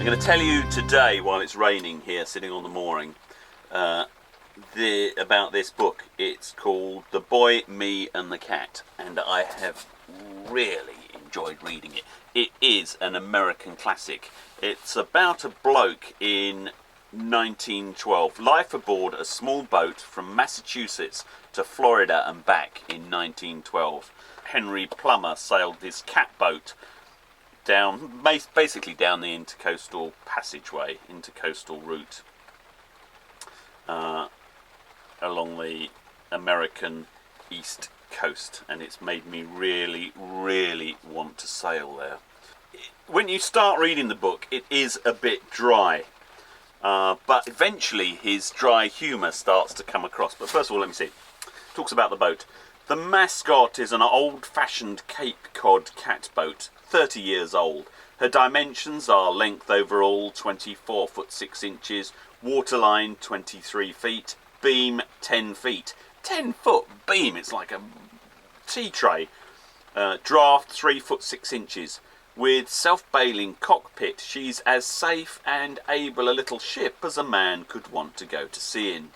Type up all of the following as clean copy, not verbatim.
I'm going to tell you today, while it's raining here, sitting on the mooring, about this book. It's called The Boy, Me and the Cat, and I have really enjoyed reading it. It is an American classic. It's about a bloke in 1912, life aboard a small boat from Massachusetts to Florida and back in 1912. Henry Plummer sailed this cat boat down, basically down the Intracoastal passageway, Intracoastal route, along the American East Coast, and it's made me really want to sail there. When you start reading the book, it is a bit dry, but eventually his dry humour starts to come across. But first of all, let me see. It talks about the boat. The mascot is an old-fashioned Cape Cod cat boat, 30 years old. Her dimensions are length overall 24 foot 6 inches, waterline 23 feet, beam 10 feet. 10 foot beam, it's like a tea tray. Draft 3 foot 6 inches. With self-bailing cockpit, she's as safe and able a little ship as a man could want to go to sea in.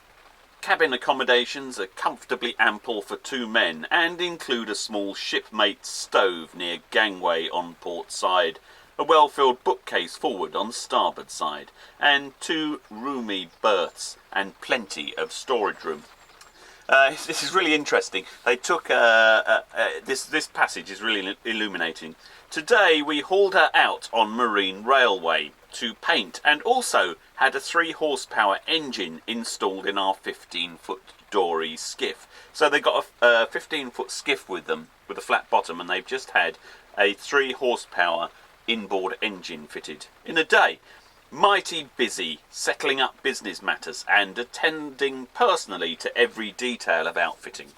Cabin accommodations are comfortably ample for 2 men and include a small shipmate stove near gangway on port side, a well-filled bookcase forward on starboard side, and 2 roomy berths and plenty of storage room. This is really interesting. They took this passage is really illuminating. Today we hauled her out on Marine Railway to paint, and also had a 3 horsepower engine installed in our 15-foot dory skiff. So they got a 15-foot skiff with them, with a flat bottom, and they've just had a 3 horsepower inboard engine fitted in a day. Mighty busy settling up business matters and attending personally to every detail of outfitting.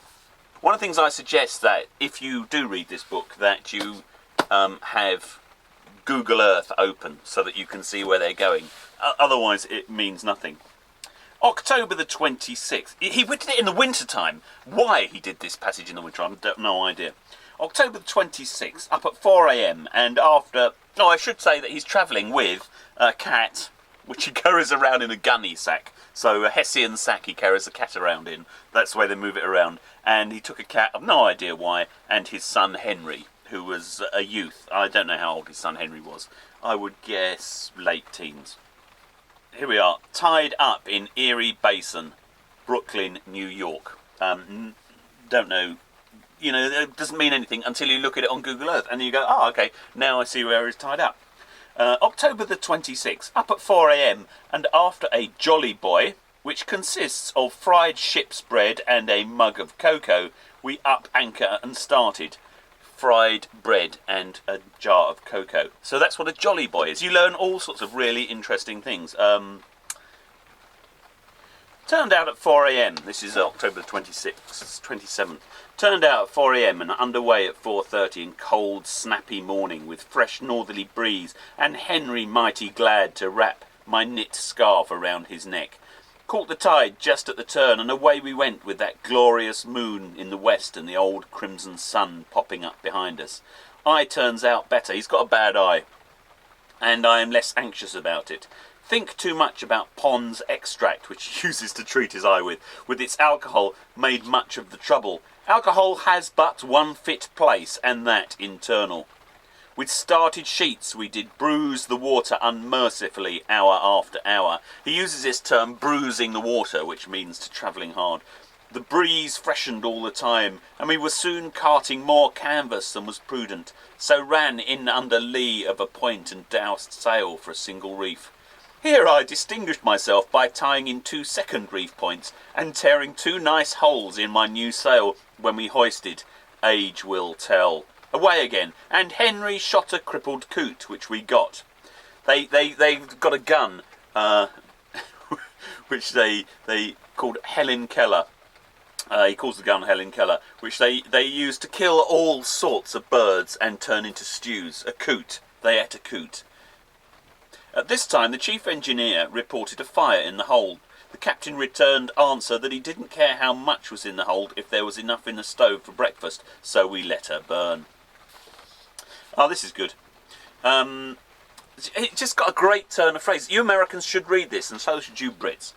One of the things I suggest, that if you do read this book, that you have Google Earth open so that you can see where they're going. Otherwise it means nothing. October the 26th. He did it in the winter time. Why he did this passage in the winter, I've no idea. October the 26th, up at 4 AM, and after... Oh, I should say that he's travelling with a cat, which he carries around in a gunny sack. So a Hessian sack he carries the cat around in. That's the way they move it around. And he took a cat, I've no idea why, and his son Henry, who was a youth. I don't know how old his son Henry was. I would guess late teens. Here we are, tied up in Erie Basin, Brooklyn, New York. Don't know. You know, it doesn't mean anything until you look at it on Google Earth, and you go, oh, okay, now I see where he's tied up. October the 26th, up at 4 AM, and after a jolly boy, which consists of fried ship's bread and a mug of cocoa, we up anchor and started. Fried bread and a jar of cocoa. So that's what a jolly boy is. You learn all sorts of really interesting things. Turned out at 4 AM. This is October 26th, 27th. Turned out at 4 AM and underway at 4:30 in cold, snappy morning with fresh northerly breeze, and Henry mighty glad to wrap my knit scarf around his neck. Caught the tide just at the turn, and away we went with that glorious moon in the west and the old crimson sun popping up behind us. Eye turns out better. He's got a bad eye, and I am less anxious about it. Think too much about Pond's extract, which he uses to treat his eye with its alcohol, made much of the trouble. Alcohol has but one fit place, and that internal. With started sheets we did bruise the water unmercifully hour after hour. He uses this term, bruising the water, which means to travelling hard. The breeze freshened all the time, and we were soon carting more canvas than was prudent, so ran in under lee of a point and doused sail for a single reef. Here I distinguished myself by tying in 2 second reef points and tearing 2 nice holes in my new sail when we hoisted. Age will tell. Away again, and Henry shot a crippled coot, which we got. They got a gun, which they called Helen Keller. He calls the gun Helen Keller, which they used to kill all sorts of birds and turn into stews. A coot. They ate a coot. At this time, the chief engineer reported a fire in the hold. The captain returned answer that he didn't care how much was in the hold if there was enough in the stove for breakfast, so we let her burn. Oh, this is good. It just got a great turn of phrase. You Americans should read this, and so should you Brits.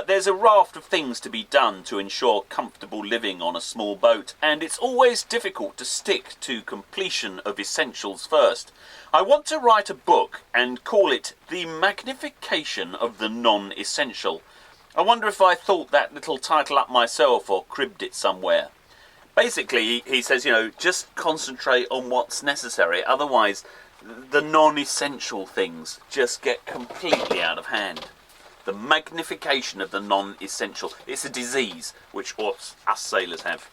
There's a raft of things to be done to ensure comfortable living on a small boat, and it's always difficult to stick to completion of essentials first. I want to write a book and call it The Magnification of the Non-Essential. I wonder if I thought that little title up myself or cribbed it somewhere. Basically, he says, just concentrate on what's necessary, otherwise the non-essential things just get completely out of hand. The magnification of the non-essential. It's a disease which us sailors have.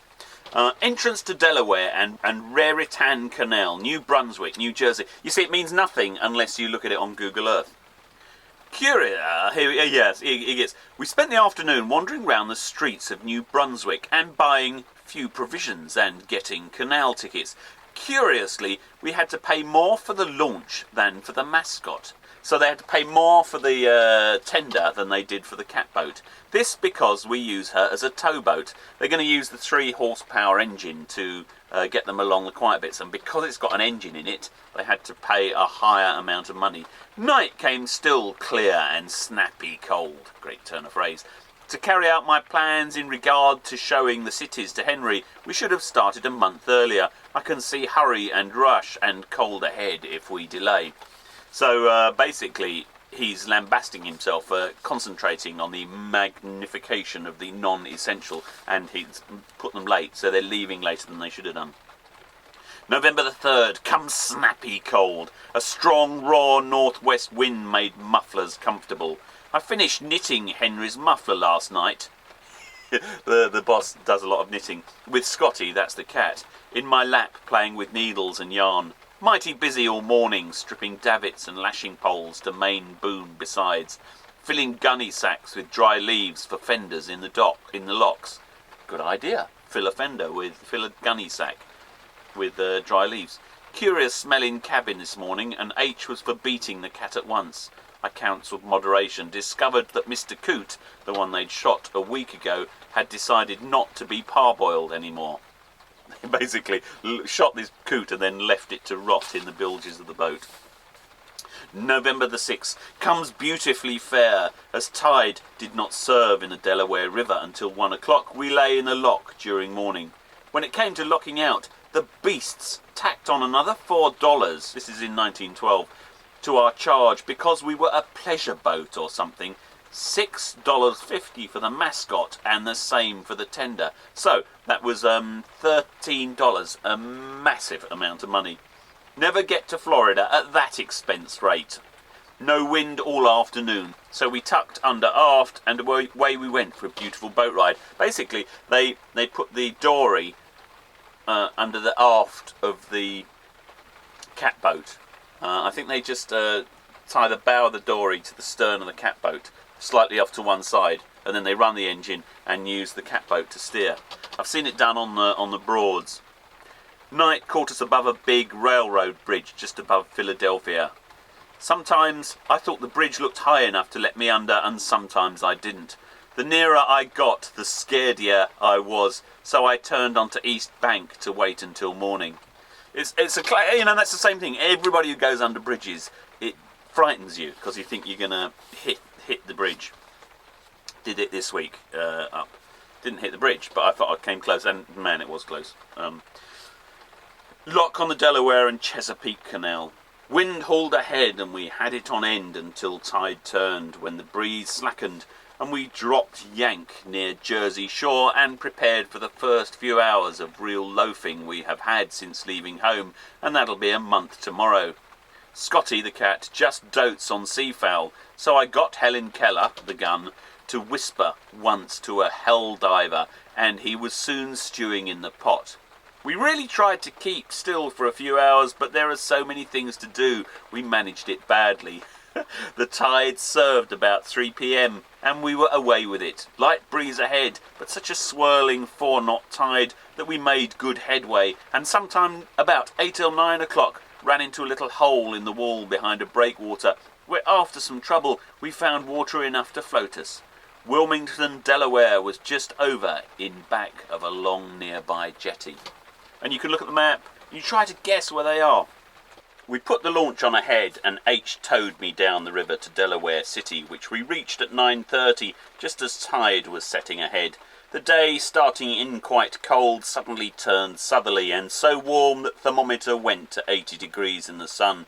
Entrance to Delaware and Raritan Canal, New Brunswick, New Jersey. You see, it means nothing unless you look at it on Google Earth. Curious, yes, he gets. We spent the afternoon wandering round the streets of New Brunswick and buying few provisions and getting canal tickets. Curiously, we had to pay more for the launch than for the mascot. So they had to pay more for the tender than they did for the catboat. This because we use her as a towboat. They're going to use the 3 horsepower engine to get them along the quiet bits, and because it's got an engine in it, they had to pay a higher amount of money. Night came still clear and snappy cold. Great turn of phrase. To carry out my plans in regard to showing the cities to Henry, we should have started a month earlier. I can see hurry and rush and cold ahead if we delay. So basically, he's lambasting himself for concentrating on the magnification of the non-essential, and he's put them late, so they're leaving later than they should have done. November the 3rd, come snappy cold. A strong, raw northwest wind made mufflers comfortable. I finished knitting Henry's muffler last night. The boss does a lot of knitting. With Scotty, that's the cat, in my lap playing with needles and yarn. Mighty busy all morning, stripping davits and lashing poles to main boom besides. Filling gunny sacks with dry leaves for fenders in the locks. Good idea. Fill a gunny sack with dry leaves. Curious smelling cabin this morning, and H was for beating the cat at once. I counselled moderation, discovered that Mr. Coot, the one they'd shot a week ago, had decided not to be parboiled anymore. They basically shot this coot and then left it to rot in the bilges of the boat. November the 6th comes beautifully fair, as tide did not serve in the Delaware River until 1 o'clock. We lay in the lock during morning. When it came to locking out, the beasts tacked on another $4, this is in 1912, to our charge because we were a pleasure boat or something. $6.50 for the mascot and the same for the tender. So that was $13, a massive amount of money. Never get to Florida at that expense rate. No wind all afternoon, so we tucked under aft and away we went for a beautiful boat ride. Basically, they put the dory under the aft of the catboat. I think they just tie the bow of the dory to the stern of the catboat, slightly off to one side, and then they run the engine and use the catboat to steer. I've seen it done on the Broads. Night caught us above a big railroad bridge just above Philadelphia. Sometimes I thought the bridge looked high enough to let me under, and sometimes I didn't. The nearer I got, the scaredier I was, so I turned onto East Bank to wait until morning. That's the same thing. Everybody who goes under bridges, it frightens you because you think you're gonna hit the bridge. Did it this week up. Didn't hit the bridge, but I thought I came close, and man, it was close. Lock on the Delaware and Chesapeake Canal. Wind hauled ahead and we had it on end until tide turned, when the breeze slackened and we dropped Yank near Jersey shore and prepared for the first few hours of real loafing we have had since leaving home, and that'll be a month tomorrow. Scotty the cat just dotes on seafowl, so I got Helen Keller, the gun, to whisper once to a hell diver, and he was soon stewing in the pot. We really tried to keep still for a few hours, but there are so many things to do, we managed it badly. The tide served about 3 p.m. and we were away with it. Light breeze ahead, but such a swirling 4-knot tide that we made good headway, and sometime about 8 or 9 o'clock ran into a little hole in the wall behind a breakwater, where after some trouble we found water enough to float us. Wilmington, Delaware was just over in back of a long nearby jetty. And you can look at the map, and you try to guess where they are. We put the launch on ahead and H towed me down the river to Delaware City, which we reached at 9:30, just as tide was setting ahead. The day, starting in quite cold, suddenly turned southerly and so warm that the thermometer went to 80 degrees in the sun.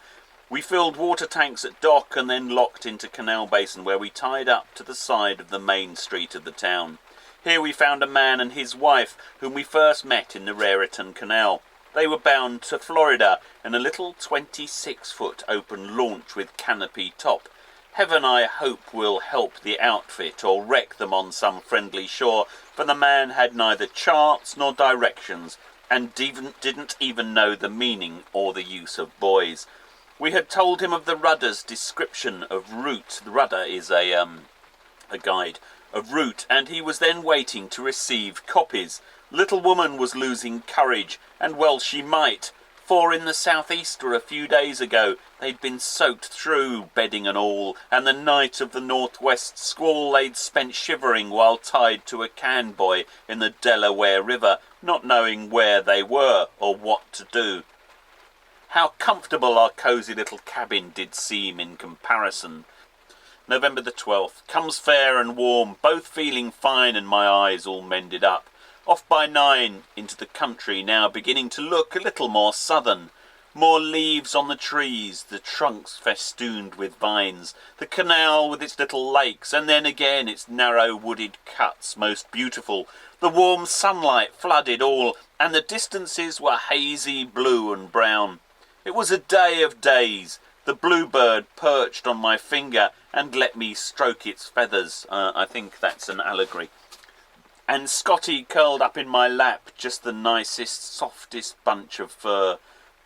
We filled water tanks at dock and then locked into Canal Basin, where we tied up to the side of the main street of the town. Here we found a man and his wife whom we first met in the Raritan Canal. They were bound to Florida in a little 26-foot open launch with canopy top. Heaven, I hope, will help the outfit or wreck them on some friendly shore, for the man had neither charts nor directions and didn't even know the meaning or the use of buoys. We had told him of the rudder's description of route. The rudder is a guide of route, and he was then waiting to receive copies. Little woman was losing courage, and well she might, for in the southeaster a few days ago they'd been soaked through, bedding and all, and the night of the northwest squall they'd spent shivering while tied to a can buoy in the Delaware River, not knowing where they were or what to do. How comfortable our cosy little cabin did seem in comparison. November the 12th. Comes fair and warm, both feeling fine and my eyes all mended up. Off by 9 into the country, now beginning to look a little more southern. More leaves on the trees, the trunks festooned with vines, the canal with its little lakes, and then again its narrow wooded cuts, most beautiful. The warm sunlight flooded all, and the distances were hazy blue and brown. It was a day of days. The bluebird perched on my finger and let me stroke its feathers. I think that's an allegory. And Scotty curled up in my lap, just the nicest, softest bunch of fur.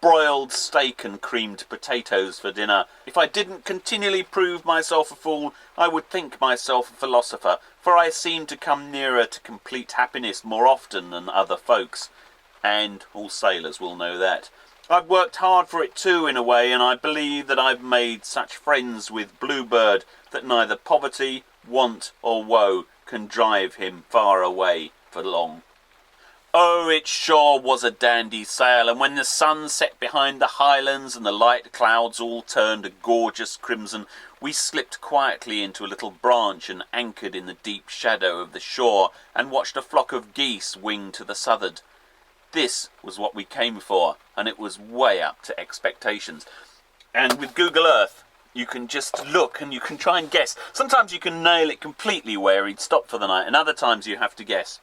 Broiled steak and creamed potatoes for dinner. If I didn't continually prove myself a fool, I would think myself a philosopher, for I seem to come nearer to complete happiness more often than other folks. And all sailors will know that. I've worked hard for it too, in a way, and I believe that I've made such friends with Bluebird that neither poverty, want or woe can drive him far away for long. Oh, it sure was a dandy sail, and when the sun set behind the highlands and the light clouds all turned a gorgeous crimson, we slipped quietly into a little branch and anchored in the deep shadow of the shore and watched a flock of geese wing to the southward. This was what we came for, and it was way up to expectations. And with Google Earth, you can just look and you can try and guess. Sometimes you can nail it completely where he'd stopped for the night, and other times you have to guess.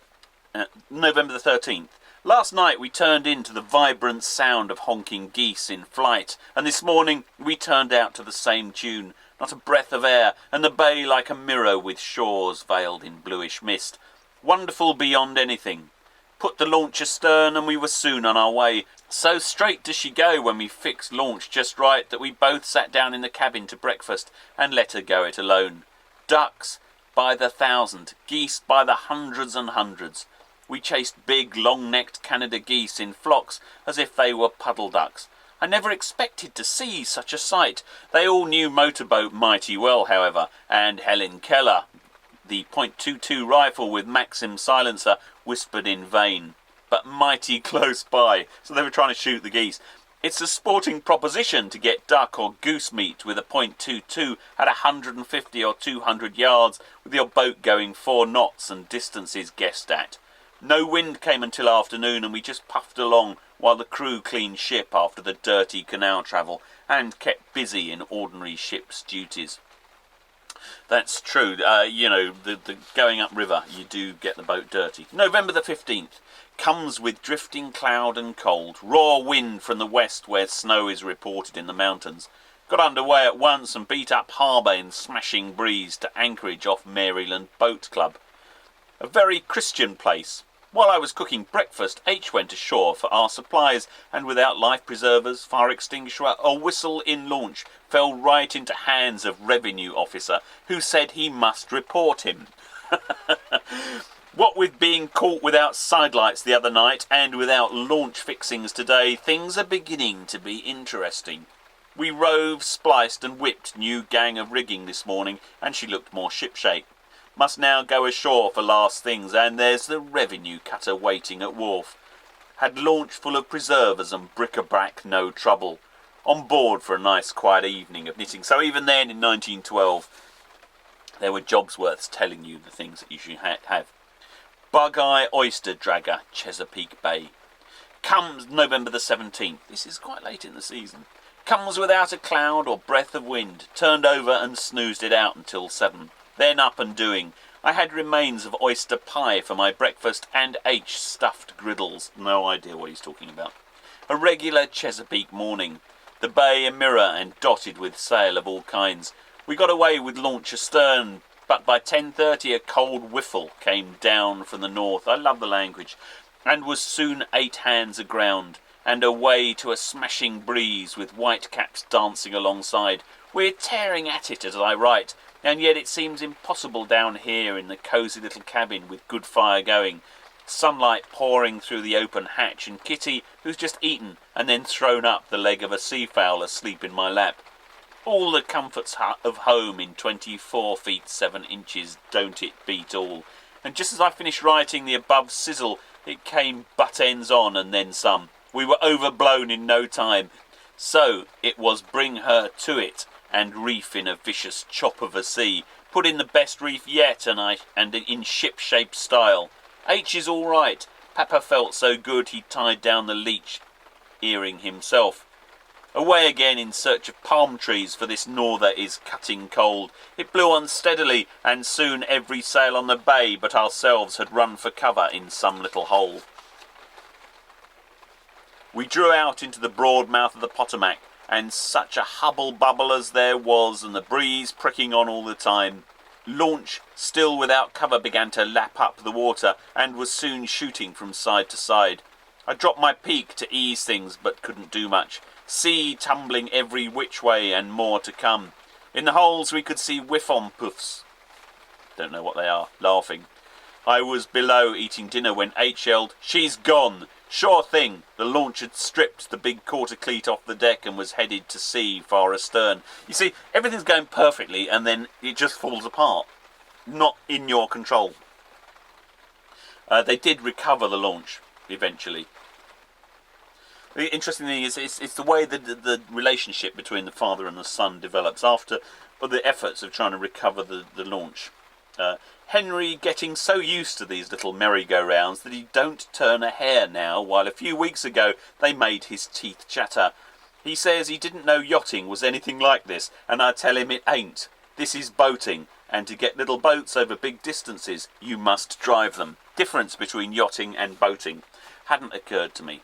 November the 13th. Last night we turned into the vibrant sound of honking geese in flight, and this morning we turned out to the same tune. Not a breath of air, and the bay like a mirror with shores veiled in bluish mist. Wonderful beyond anything. Put the launch astern and we were soon on our way. So straight does she go when we fixed launch just right that we both sat down in the cabin to breakfast and let her go it alone. Ducks by the thousand, geese by the hundreds and hundreds. We chased big, long-necked Canada geese in flocks as if they were puddle ducks. I never expected to see such a sight. They all knew motorboat mighty well, however, and Helen Keller, the .22 rifle with Maxim silencer, whispered in vain. But mighty close by, so they were trying to shoot the geese. It's a sporting proposition to get duck or goose meat with a .22 at 150 or 200 yards, with your boat going 4 knots and distances guessed at. No wind came until afternoon, and we just puffed along while the crew cleaned ship after the dirty canal travel and kept busy in ordinary ship's duties. That's true. The going up river, you do get the boat dirty. November the 15th. Comes with drifting cloud and cold. Raw wind from the west where snow is reported in the mountains. Got underway at once and beat up harbour in smashing breeze to anchorage off Maryland Boat Club. A very Christian place. While I was cooking breakfast, H went ashore for our supplies, and without life preservers, fire extinguisher or whistle in launch, fell right into hands of revenue officer, who said he must report him. What with being caught without sidelights the other night and without launch fixings today, things are beginning to be interesting. We rove, spliced and whipped new gang of rigging this morning, and she looked more shipshape. Must now go ashore for last things, and there's the revenue cutter waiting at wharf. Had launch full of preservers and bric-a-brac, no trouble. on board for a nice quiet evening of knitting. So even then in 1912 there were jobs worth telling you the things that you should have. Bug-eye oyster dragger, Chesapeake Bay. Comes November the 17th. This is quite late in the season. Comes without a cloud or breath of wind. Turned over and snoozed it out until 7. Then up and doing. I had remains of oyster pie for my breakfast and H stuffed griddles. No idea what he's talking about. A regular Chesapeake morning. The bay a mirror and dotted with sail of all kinds. We got away with launch astern, but by 10:30 a cold whiffle came down from the north. I love the language. And was soon 8 hands aground, and away to a smashing breeze with whitecaps dancing alongside. We're tearing at it as I write, and yet it seems impossible down here in the cosy little cabin with good fire going, sunlight pouring through the open hatch, and Kitty, who's just eaten and then thrown up the leg of a seafowl asleep in my lap. All the comforts of home in 24 feet 7 inches, don't it beat all? And just as I finished writing the above sizzle, it came butt ends on and then some. We were overblown in no time. So it was bring her to it and reef in a vicious chop of a sea. Put in the best reef yet and in ship-shape style. H is all right. Papa felt so good he tied down the leech, earing himself. Away again in search of palm trees, for this norther is cutting cold. It blew unsteadily, and soon every sail on the bay but ourselves had run for cover in some little hole. We drew out into the broad mouth of the Potomac, and such a hubble-bubble as there was, and the breeze pricking on all the time. Launch, still without cover, began to lap up the water, and was soon shooting from side to side. I dropped my peak to ease things, but couldn't do much. Sea tumbling every which way, and more to come. In the holes we could see whiffon-puffs. Don't know what they are. Laughing. I was below eating dinner when H yelled, "She's gone!" Sure thing. The launch had stripped the big quarter cleat off the deck and was headed to sea far astern. You see, everything's going perfectly, and then it just falls apart. Not in your control. They did recover the launch eventually. The interesting thing is, it's the way that the relationship between the father and the son develops after the efforts of trying to recover the launch. Henry getting so used to these little merry-go-rounds that he don't turn a hair now, while a few weeks ago they made his teeth chatter. He says he didn't know yachting was anything like this, and I tell him it ain't. This is boating, and to get little boats over big distances, you must drive them. Difference between yachting and boating hadn't occurred to me.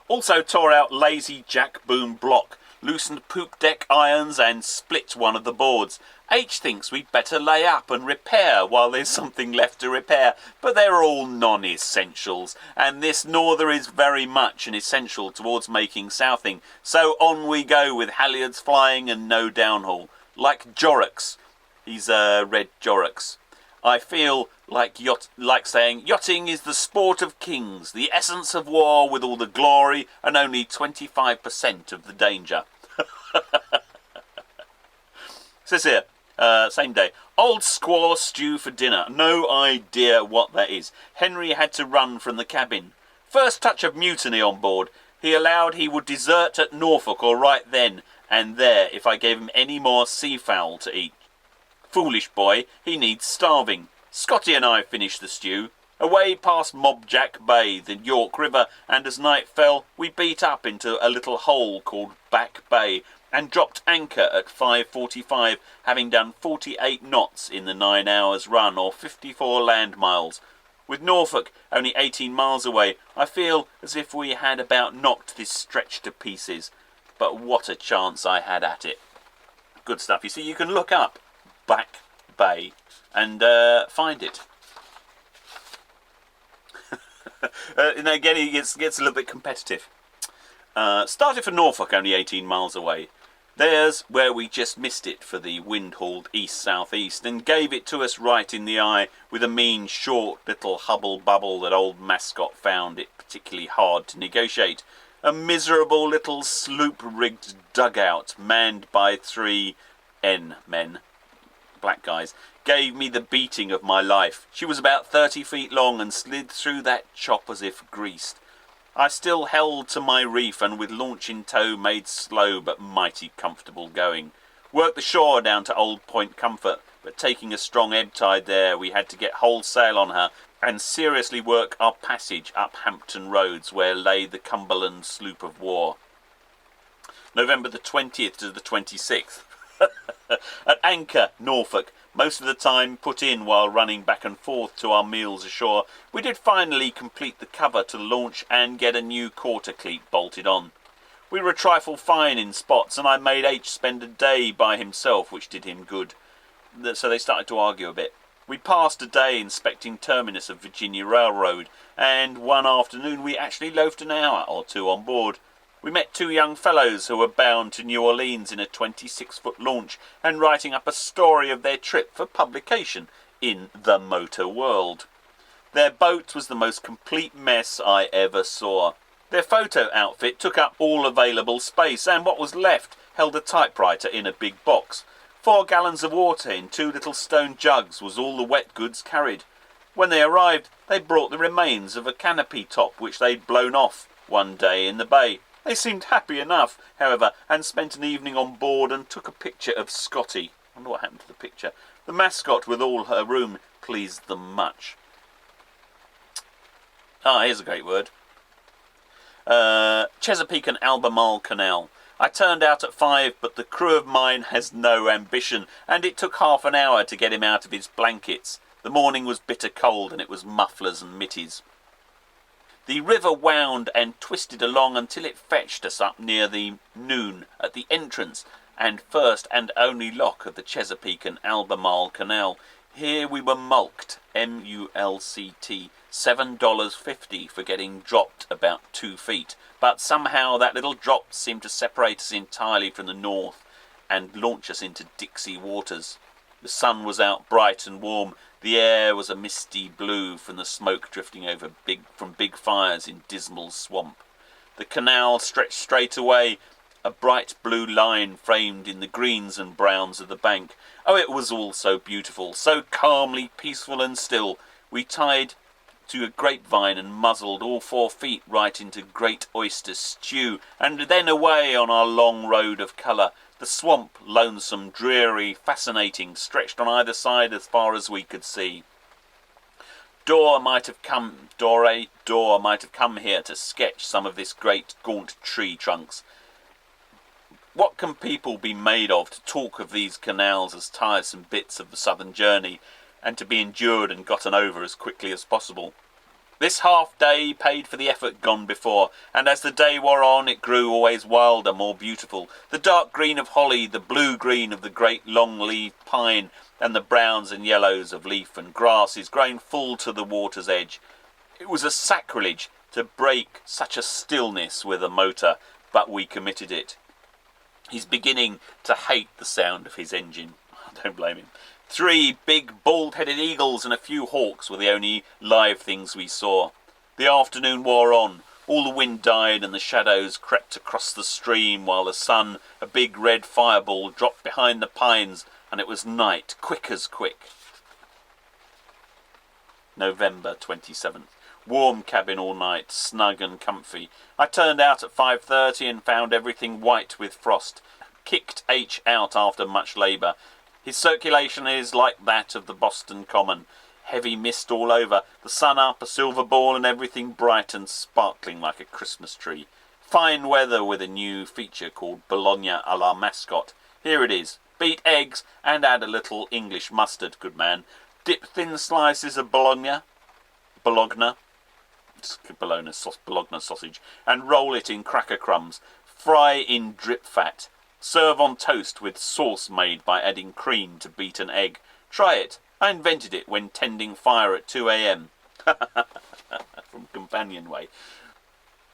Also tore out lazy jack boom block, loosened poop deck irons and split one of the boards. H thinks we'd better lay up and repair while there's something left to repair, but they're all non-essentials, and this norther is very much an essential towards making southing. So on we go with halyards flying and no downhaul. Like Jorrocks. He's read Jorrocks. I feel like saying yachting is the sport of kings, the essence of war with all the glory and only 25% of the danger. Says here, same day, old squaw stew for dinner. No idea what that is. Henry had to run from the cabin. First touch of mutiny on board. He allowed he would desert at Norfolk or right then and there if I gave him any more seafowl to eat. Foolish boy, he needs starving. Scotty and I finished the stew. Away past Mobjack Bay, the York River, and as night fell, we beat up into a little hole called Back Bay, and dropped anchor at 5:45, having done 48 knots in the 9 hours run, or 54 land miles. With Norfolk only 18 miles away, I feel as if we had about knocked this stretch to pieces. But what a chance I had at it. Good stuff. You see, you can look up Back Bay and find it. And again, he gets a little bit competitive. Started for Norfolk, only 18 miles away. There's where we just missed it for the wind-hauled east-south-east, and gave it to us right in the eye with a mean, short little hubble-bubble that old Mascot found it particularly hard to negotiate. A miserable little sloop-rigged dugout manned by 3 men, black guys, gave me the beating of my life. She was about 30 feet long and slid through that chop as if greased. I still held to my reef and with launch in tow made slow but mighty comfortable going. Worked the shore down to Old Point Comfort, but taking a strong ebb tide there we had to get whole sail on her and seriously work our passage up Hampton Roads where lay the Cumberland sloop of war. November the 20th to the 26th. At anchor, Norfolk, most of the time put in while running back and forth to our meals ashore, we did finally complete the cover to the launch and get a new quarter cleat bolted on. We were a trifle fine in spots, and I made H spend a day by himself, which did him good. So they started to argue a bit. We passed a day inspecting terminus of Virginia Railroad, and one afternoon we actually loafed an hour or two on board. We met two young fellows who were bound to New Orleans in a 26-foot launch and writing up a story of their trip for publication in The Motor World. Their boat was the most complete mess I ever saw. Their photo outfit took up all available space, and what was left held a typewriter in a big box. 4 gallons of water in 2 little stone jugs was all the wet goods carried. When they arrived, they brought the remains of a canopy top which they'd blown off one day in the bay. They seemed happy enough, however, and spent an evening on board and took a picture of Scotty. I wonder what happened to the picture. The mascot with all her room pleased them much. Here's a great word. Chesapeake and Albemarle Canal. I turned out at 5, but the crew of mine has no ambition, and it took half an hour to get him out of his blankets. The morning was bitter cold, and it was mufflers and mitties. The river wound and twisted along until it fetched us up near the noon at the entrance and first and only lock of the Chesapeake and Albemarle Canal. Here we were mulct, M-U-L-C-T, $7.50 for getting dropped about 2 feet. But somehow that little drop seemed to separate us entirely from the north and launch us into Dixie waters. The sun was out bright and warm. The air was a misty blue from the smoke drifting over from big fires in Dismal Swamp. The canal stretched straight away, a bright blue line framed in the greens and browns of the bank. Oh, it was all so beautiful, so calmly peaceful and still. We tied to a grapevine and muzzled all 4 feet right into great oyster stew, and then away on our long road of colour. The swamp, lonesome, dreary, fascinating, stretched on either side as far as we could see. Dorr might have come here to sketch some of this great gaunt tree trunks. What can people be made of to talk of these canals as tiresome bits of the southern journey, and to be endured and gotten over as quickly as possible? This half-day paid for the effort gone before, and as the day wore on it grew always wilder, more beautiful. The dark green of holly, the blue-green of the great long-leaved pine, and the browns and yellows of leaf and grasses growing full to the water's edge. It was a sacrilege to break such a stillness with a motor, but we committed it. He's beginning to hate the sound of his engine. I don't blame him. 3 big bald-headed eagles and a few hawks were the only live things we saw. The afternoon wore on. All the wind died and the shadows crept across the stream while the sun, a big red fireball, dropped behind the pines, and it was night, quick as quick. November 27th. Warm cabin all night, snug and comfy. I turned out at 5:30 and found everything white with frost. Kicked H out after much labour. His circulation is like that of the Boston Common. Heavy mist all over, the sun up, a silver ball, and everything bright and sparkling like a Christmas tree. Fine weather with a new feature called Bologna à la Mascot. Here it is. Beat eggs and add a little English mustard, good man. Dip thin slices of bologna, bologna sausage, and roll it in cracker crumbs. Fry in drip fat. Serve on toast with sauce made by adding cream to beat an egg. Try it. I invented it when tending fire at 2 a.m. From Companionway.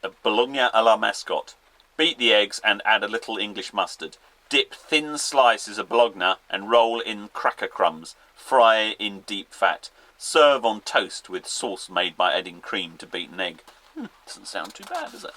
A Bologna à la Mascot. Beat the eggs and add a little English mustard. Dip thin slices of bologna and roll in cracker crumbs. Fry in deep fat. Serve on toast with sauce made by adding cream to beat an egg. Doesn't sound too bad, does it?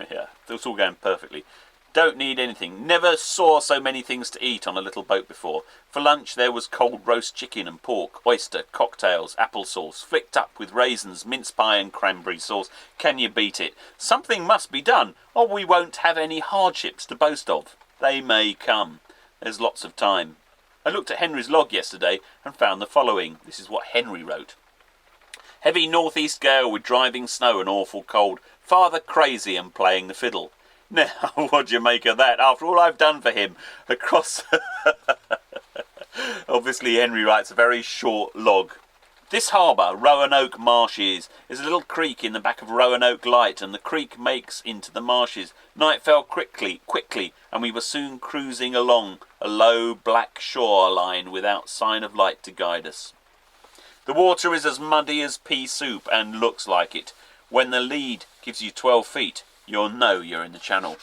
Yeah, it's all going perfectly. Don't need anything. Never saw so many things to eat on a little boat before. For lunch there was cold roast chicken and pork, oyster, cocktails, applesauce, flicked up with raisins, mince pie and cranberry sauce. Can you beat it? Something must be done, or we won't have any hardships to boast of. They may come. There's lots of time. I looked at Henry's log yesterday and found the following. This is what Henry wrote. Heavy northeast gale with driving snow and awful cold. Father crazy and playing the fiddle. Now, what do you make of that? After all I've done for him across... Obviously, Henry writes a very short log. This harbour, Roanoke Marshes, is a little creek in the back of Roanoke Light, and the creek makes into the marshes. Night fell quickly, and we were soon cruising along a low black shoreline without sign of light to guide us. The water is as muddy as pea soup and looks like it. When the lead gives you 12 feet, you'll know you're in the channel.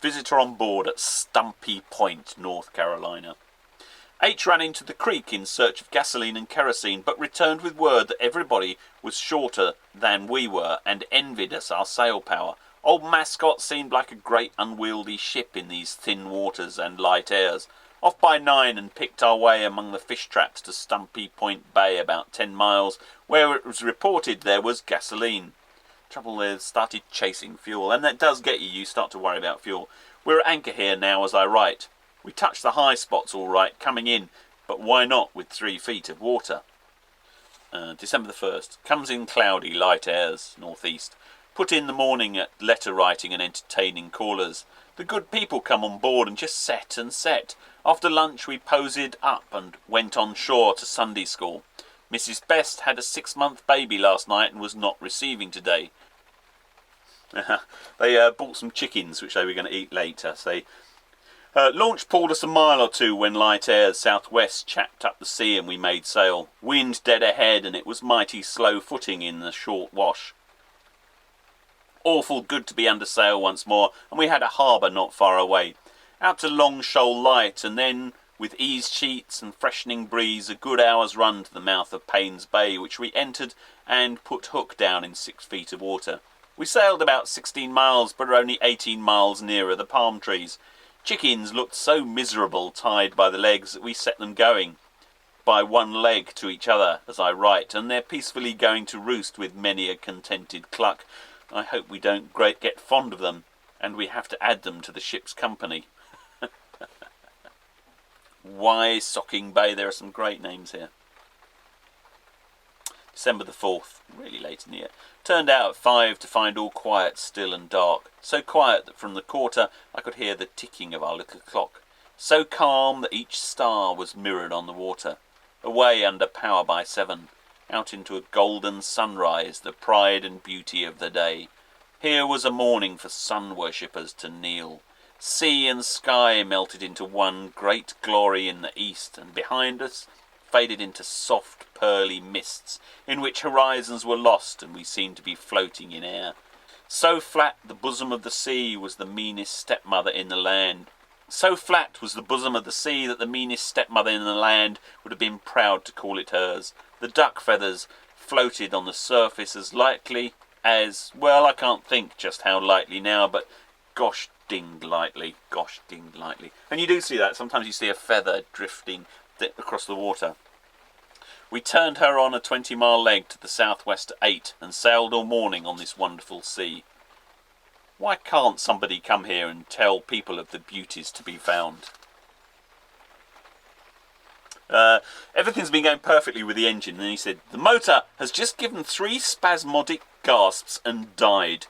Visitor on board at Stumpy Point, North Carolina. H ran into the creek in search of gasoline and kerosene, but returned with word that everybody was shorter than we were and envied us our sail power. Old Mascot seemed like a great unwieldy ship in these thin waters and light airs. Off by 9 and picked our way among the fish traps to Stumpy Point Bay, about 10 miles, where it was reported there was gasoline. Trouble is, started chasing fuel, and that does get you. You start to worry about fuel. We're at anchor here now as I write. We touched the high spots all right, coming in, but why not with 3 feet of water? December the 1st. Comes in cloudy, light airs, northeast. Put in the morning at letter writing and entertaining callers. The good people come on board and just set and set. After lunch we posed up and went on shore to Sunday school. Mrs. Best had a 6-month baby last night and was not receiving today. They bought some chickens which they were going to eat later. So launch pulled us a mile or two when light airs southwest chapped up the sea and we made sail. Wind dead ahead and it was mighty slow footing in the short wash. Awful good to be under sail once more, and we had a harbour not far away. Out to Long Shoal Light, and then with ease sheets and freshening breeze a good hour's run to the mouth of Payne's Bay, which we entered and put hook down in 6 feet of water. We sailed about 16 miles, but are only 18 miles nearer the palm trees. Chickens looked so miserable tied by the legs that we set them going by one leg to each other as I write, and they're peacefully going to roost with many a contented cluck. I hope we don't get fond of them, and we have to add them to the ship's company. Why Socking Bay? There are some great names here. December the 4th, really late in the year. Turned out at 5 to find all quiet, still and dark. So quiet that from the quarter I could hear the ticking of our little clock. So calm that each star was mirrored on the water. Away under power by 7. Out into a golden sunrise, the pride and beauty of the day. Here was a morning for sun worshippers to kneel. Sea and sky melted into one great glory in the east, and behind us faded into soft pearly mists, in which horizons were lost and we seemed to be floating in air. So flat the bosom of the sea was the meanest stepmother in the land. So flat was the bosom of the sea that the meanest stepmother in the land would have been proud to call it hers. The duck feathers floated on the surface as lightly as, well, I can't think just how lightly now, but gosh dinged lightly, gosh dinged lightly. And you do see that. Sometimes you see a feather drifting across the water. We turned her on a 20-mile leg to the southwest at 8 and sailed all morning on this wonderful sea. Why can't somebody come here and tell people of the beauties to be found? Everything's been going perfectly with the engine, and he said, the motor has just given 3 spasmodic gasps and died.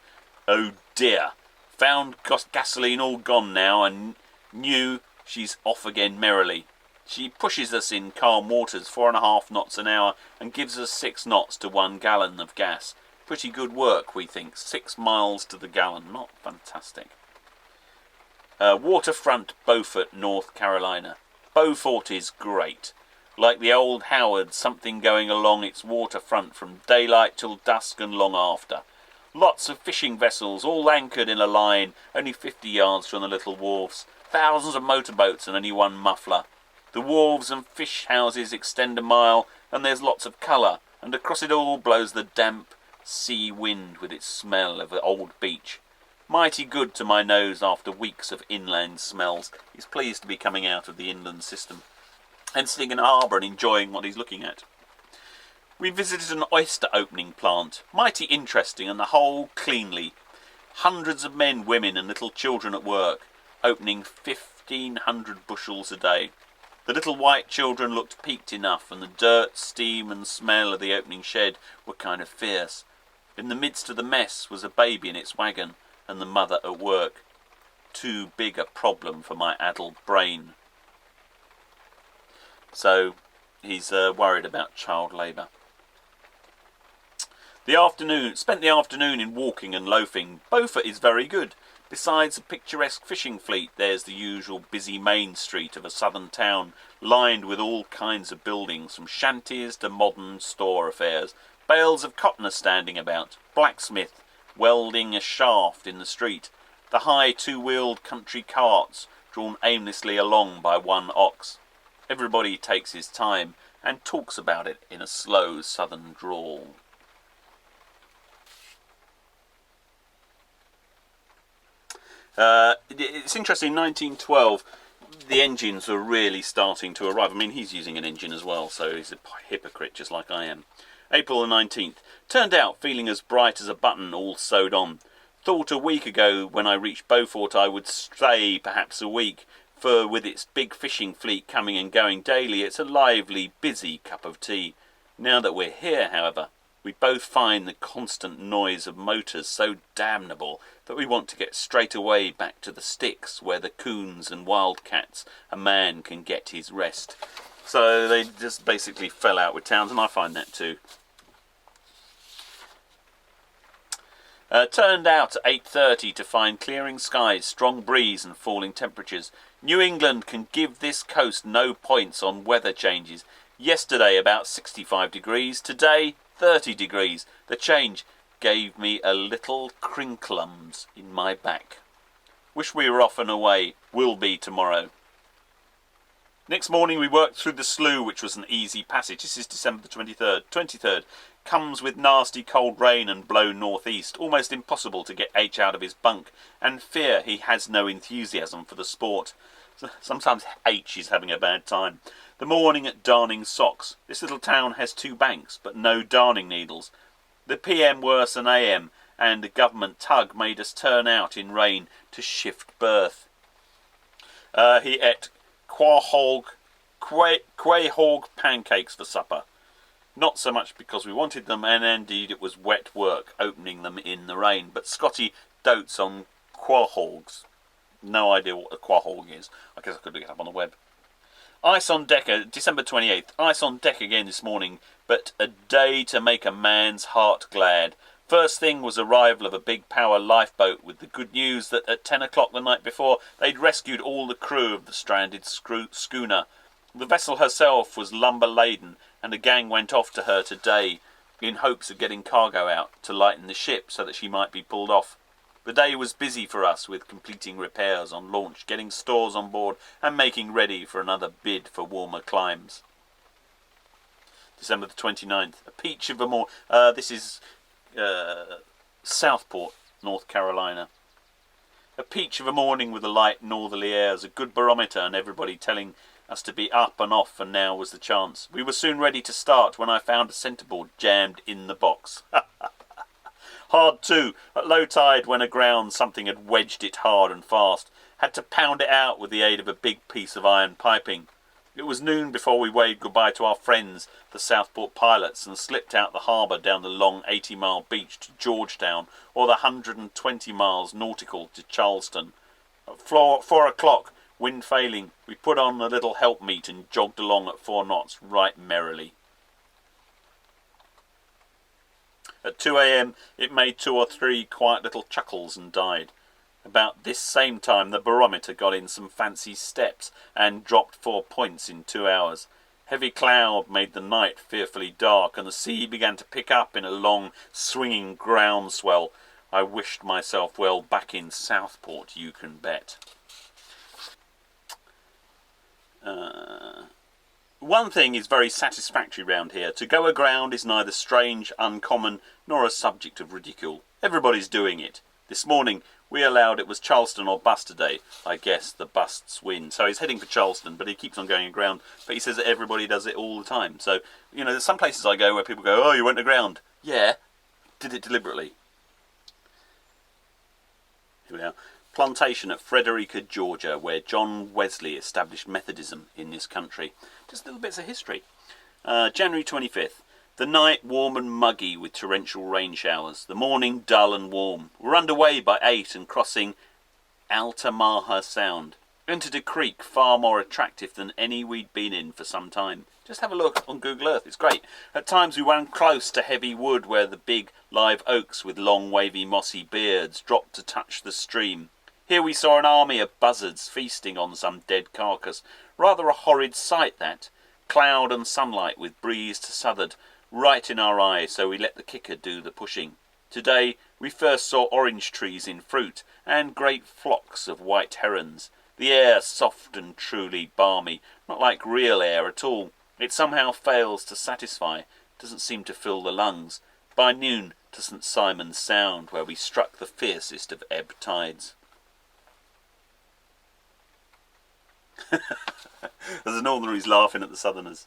Oh dear. Found gasoline all gone now, and knew she's off again merrily. She pushes us in calm waters 4.5 knots an hour and gives us 6 knots to 1 gallon of gas. Pretty good work, we think. 6 miles to the gallon. Not fantastic. Waterfront Beaufort, North Carolina. Beaufort is great. Like the old Howard, something going along its waterfront from daylight till dusk and long after. Lots of fishing vessels, all anchored in a line, only 50 yards from the little wharves. Thousands of motorboats and only 1 muffler. The wharves and fish houses extend a mile, and there's lots of colour, and across it all blows the damp sea wind with its smell of the old beach. Mighty good to my nose after weeks of inland smells. He's pleased to be coming out of the inland system and sitting in a harbour and enjoying what he's looking at. We visited an oyster opening plant. Mighty interesting, and the whole cleanly. Hundreds of men, women and little children at work, opening 1,500 bushels a day. The little white children looked peaked enough, and the dirt, steam and smell of the opening shed were kind of fierce. In the midst of the mess was a baby in its wagon, and the mother at work. Too big a problem for my addled brain. So he's worried about child labour. Spent the afternoon in walking and loafing. Beaufort is very good. Besides a picturesque fishing fleet, there's the usual busy main street of a southern town, lined with all kinds of buildings, from shanties to modern store affairs. Bales of cotton are standing about. Blacksmith welding a shaft in the street. The high two-wheeled country carts drawn aimlessly along by one ox. Everybody takes his time and talks about it in a slow southern drawl. It's interesting, 1912, the engines were really starting to arrive. I mean, he's using an engine as well, so he's a hypocrite just like I am. April the 19th. Turned out feeling as bright as a button, all sewed on. Thought a week ago when I reached Beaufort I would stay perhaps a week, for with its big fishing fleet coming and going daily, it's a lively, busy cup of tea. Now that we're here, however, we both find the constant noise of motors so damnable that we want to get straight away back to the sticks where the coons and wildcats a man can get his rest. So they just basically fell out with towns, and I find that too. Turned out at 8:30 to find clearing skies, strong breeze and falling temperatures. New England can give this coast no points on weather changes. Yesterday about 65 degrees, today 30 degrees. The change gave me a little crinklums in my back. Wish we were off and away. Will be tomorrow. Next morning we worked through the slough, which was an easy passage. This is December the 23rd. 23rd. Comes with nasty cold rain and blow northeast. Almost impossible to get H out of his bunk, and fear he has no enthusiasm for the sport. Sometimes H is having a bad time. The morning at darning socks. This little town has 2 banks, but no darning needles. The PM worse than AM, and a government tug made us turn out in rain to shift berth. He ate quahog pancakes for supper. Not so much because we wanted them, and indeed it was wet work opening them in the rain, but Scotty dotes on quahogs. No idea what a quahog is. I guess I could look it up on the web. Ice on deck, December 28th. Ice on deck again this morning, but a day to make a man's heart glad. First thing was arrival of a big power lifeboat with the good news that at 10 o'clock the night before they'd rescued all the crew of the stranded schooner. The vessel herself was lumber laden, and the gang went off to her today in hopes of getting cargo out to lighten the ship so that she might be pulled off. The day was busy for us with completing repairs on launch, getting stores on board and making ready for another bid for warmer climes. December the 29th. A peach of a morning. This is Southport, North Carolina. A peach of a morning with the light northerly airs, a good barometer and everybody telling us to be up and off, and now was the chance. We were soon ready to start when I found a centreboard jammed in the box. Hard too. At low tide when aground something had wedged it hard and fast. Had to pound it out with the aid of a big piece of iron piping. It was noon before we waved goodbye to our friends, the Southport pilots, and slipped out the harbour down the long 80-mile beach to Georgetown, or the 120 miles nautical to Charleston. At 4 o'clock, wind failing, we put on a little helpmeet and jogged along at 4 knots right merrily. At 2 a.m. it made 2 or 3 quiet little chuckles and died. About this same time the barometer got in some fancy steps and dropped 4 points in 2 hours. Heavy cloud made the night fearfully dark, and the sea began to pick up in a long swinging groundswell. I wished myself well back in Southport, you can bet. One thing is very satisfactory round here. To go aground is neither strange, uncommon, nor a subject of ridicule. Everybody's doing it. This morning we allowed it was Charleston or bust today. I guess the busts win. So he's heading for Charleston, but he keeps on going aground. But he says that everybody does it all the time. So, you know, there's some places I go where people go, oh, you went aground. Yeah, did it deliberately. Here we are. Plantation at Frederica, Georgia, where John Wesley established Methodism in this country. Just little bits of history. January 25th. The night warm and muggy with torrential rain showers. The morning dull and warm. We're underway by 8 and crossing Altamaha Sound. Entered a creek far more attractive than any we'd been in for some time. Just have a look on Google Earth, it's great. At times we ran close to heavy wood where the big live oaks with long wavy mossy beards dropped to touch the stream. Here we saw an army of buzzards feasting on some dead carcass. Rather a horrid sight that. Cloud and sunlight with breeze to southward, right in our eyes, so we let the kicker do the pushing. Today we first saw orange trees in fruit and great flocks of white herons. The air soft and truly balmy, not like real air at all. It somehow fails to satisfy, doesn't seem to fill the lungs. By noon to St. Simon's Sound, where we struck the fiercest of ebb tides. There's a northerner who's laughing at the southerners.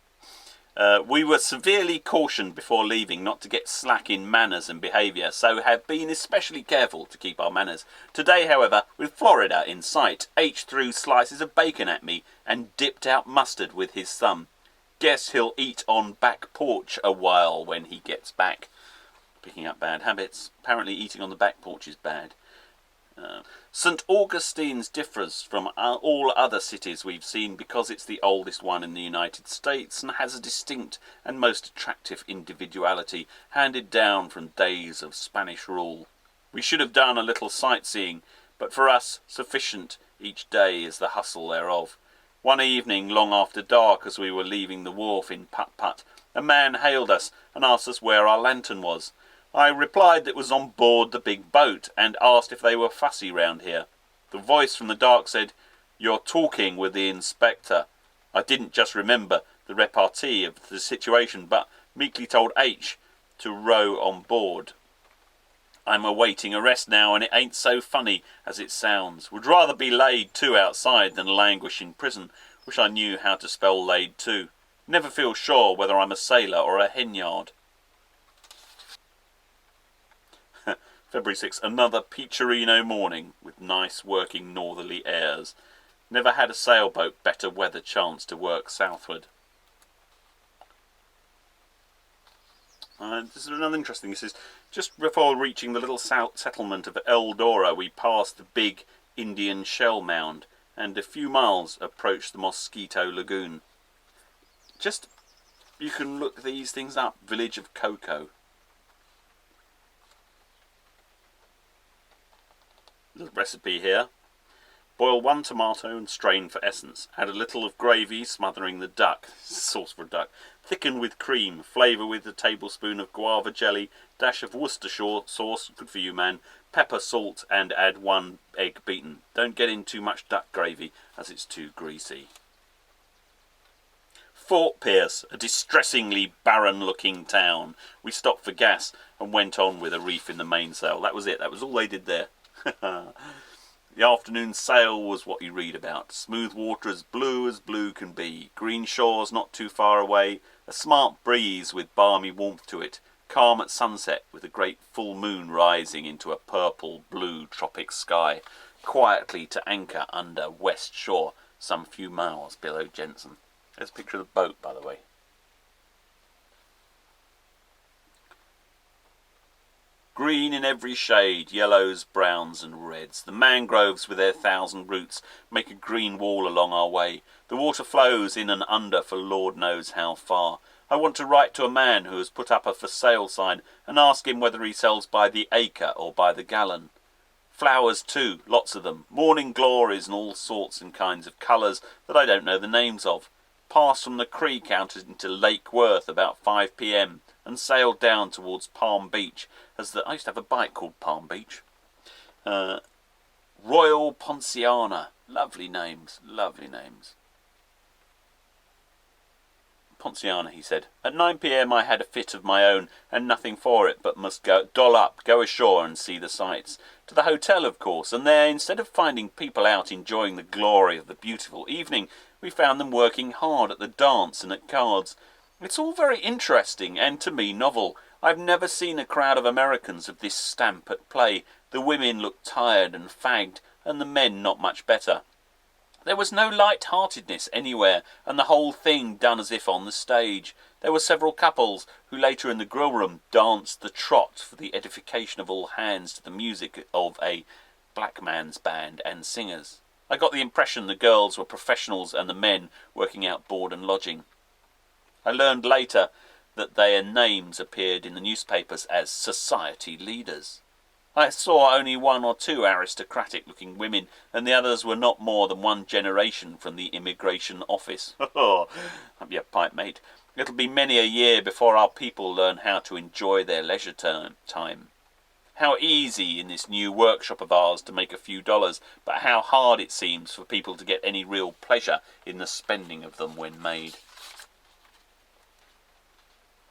We were severely cautioned before leaving not to get slack in manners and behaviour, so have been especially careful to keep our manners. Today, however, with Florida in sight, H threw slices of bacon at me and dipped out mustard with his thumb. Guess he'll eat on back porch a while when he gets back. Picking up bad habits. Apparently eating on the back porch is bad. St. Augustine's differs from all other cities we've seen because it's the oldest one in the United States and has a distinct and most attractive individuality handed down from days of Spanish rule. We should have done a little sightseeing, but for us sufficient each day is the hustle thereof. One evening, long after dark, as we were leaving the wharf in Put-Put, a man hailed us and asked us where our lantern was. I replied that it was on board the big boat and asked if they were fussy round here. The voice from the dark said, "You're talking with the inspector." I didn't just remember the repartee of the situation, but meekly told H to row on board. I'm awaiting arrest now, and it ain't so funny as it sounds. Would rather be laid to outside than languish in prison. Wish I knew how to spell laid to. Never feel sure whether I'm a sailor or a henyard. February 6th, another Peacherino morning with nice working northerly airs. Never had a sailboat better weather chance to work southward. This is another interesting. This is just before reaching the little south settlement of Eldora, we passed the big Indian shell mound and a few miles approached the Mosquito Lagoon. Just, you can look these things up. Village of Cocoa. The recipe here. Boil 1 tomato and strain for essence. Add a little of gravy, smothering the duck. Sauce for duck. Thicken with cream. Flavour with a tablespoon of guava jelly. Dash of Worcestershire sauce. Good for you, man. Pepper, salt, and add 1 egg beaten. Don't get in too much duck gravy, as it's too greasy. Fort Pierce, a distressingly barren-looking town. We stopped for gas and went on with a reef in the mainsail. That was it. That was all they did there. The afternoon sail was what you read about. Smooth water as blue can be. Green shores not too far away. A smart breeze with balmy warmth to it. Calm at sunset with a great full moon rising into a purple-blue tropic sky. Quietly to anchor under West Shore, some few miles below Jensen. There's a picture of the boat, by the way. Green in every shade, yellows, browns and reds. The mangroves with their 1,000 roots make a green wall along our way. The water flows in and under for Lord knows how far. I want to write to a man who has put up a for sale sign and ask him whether he sells by the acre or by the gallon. Flowers too, lots of them. Morning glories and all sorts and kinds of colours that I don't know the names of. Passed from the creek out into Lake Worth about 5 p.m. and sailed down towards Palm Beach. I used to have a bike called Palm Beach. Royal Ponciana. Lovely names, lovely names. Ponciana, he said. At 9 p.m. I had a fit of my own, and nothing for it but must doll up, go ashore and see the sights. To the hotel, of course, and there, instead of finding people out enjoying the glory of the beautiful evening, we found them working hard at the dance and at cards. It's all very interesting, and to me novel. I've never seen a crowd of Americans of this stamp at play. The women looked tired and fagged, and the men not much better. There was no light-heartedness anywhere, and the whole thing done as if on the stage. There were several couples who later in the grill room danced the trot for the edification of all hands to the music of a black man's band and singers. I got the impression the girls were professionals and the men working out board and lodging. I learned later that their names appeared in the newspapers as society leaders. I saw only one or two aristocratic-looking women, and the others were not more than one generation from the immigration office. Oh, have your pipe, mate. It'll be many a year before our people learn how to enjoy their leisure time. How easy in this new workshop of ours to make a few dollars, but how hard it seems for people to get any real pleasure in the spending of them when made.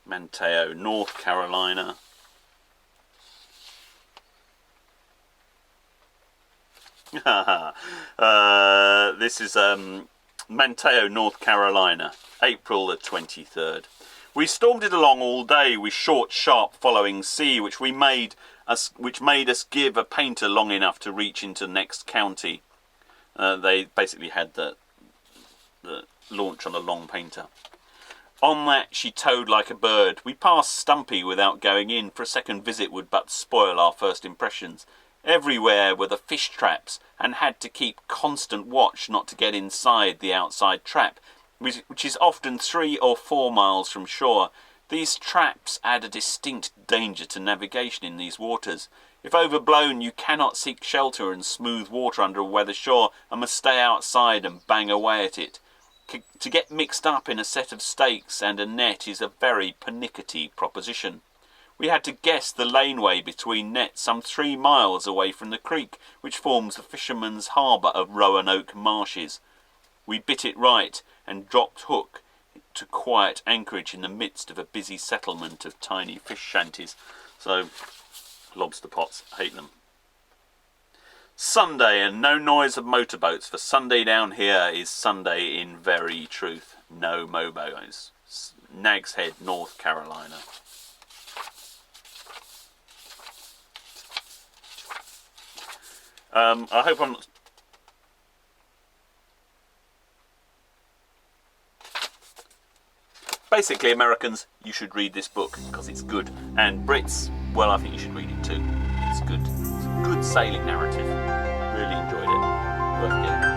Manteo, North Carolina. This is Manteo, North Carolina, April the 23rd. We stormed it along all day with short, sharp following sea, which made us give a painter long enough to reach into the next county. They basically had the launch on a long painter. On that she towed like a bird. We passed Stumpy without going in, for a second visit would but spoil our first impressions. Everywhere were the fish traps, and had to keep constant watch not to get inside the outside trap, which is often 3 or 4 miles from shore. These traps add a distinct danger to navigation in these waters. If overblown, you cannot seek shelter in smooth water under a weather shore, and must stay outside and bang away at it. To get mixed up in a set of stakes and a net is a very pernickety proposition. We had to guess the laneway between nets some 3 miles away from the creek, which forms the fisherman's harbour of Roanoke marshes. We bit it right and dropped hook to quiet anchorage in the midst of a busy settlement of tiny fish shanties. So, lobster pots, hate them. Sunday, and no noise of motorboats, for Sunday down here is Sunday in very truth. No mobiles. Nag's Head, North Carolina. I hope I'm not... Basically, Americans, you should read this book because it's good. And Brits, well, I think you should read it too. It's good. It's a good sailing narrative. Really enjoyed it. Worth getting.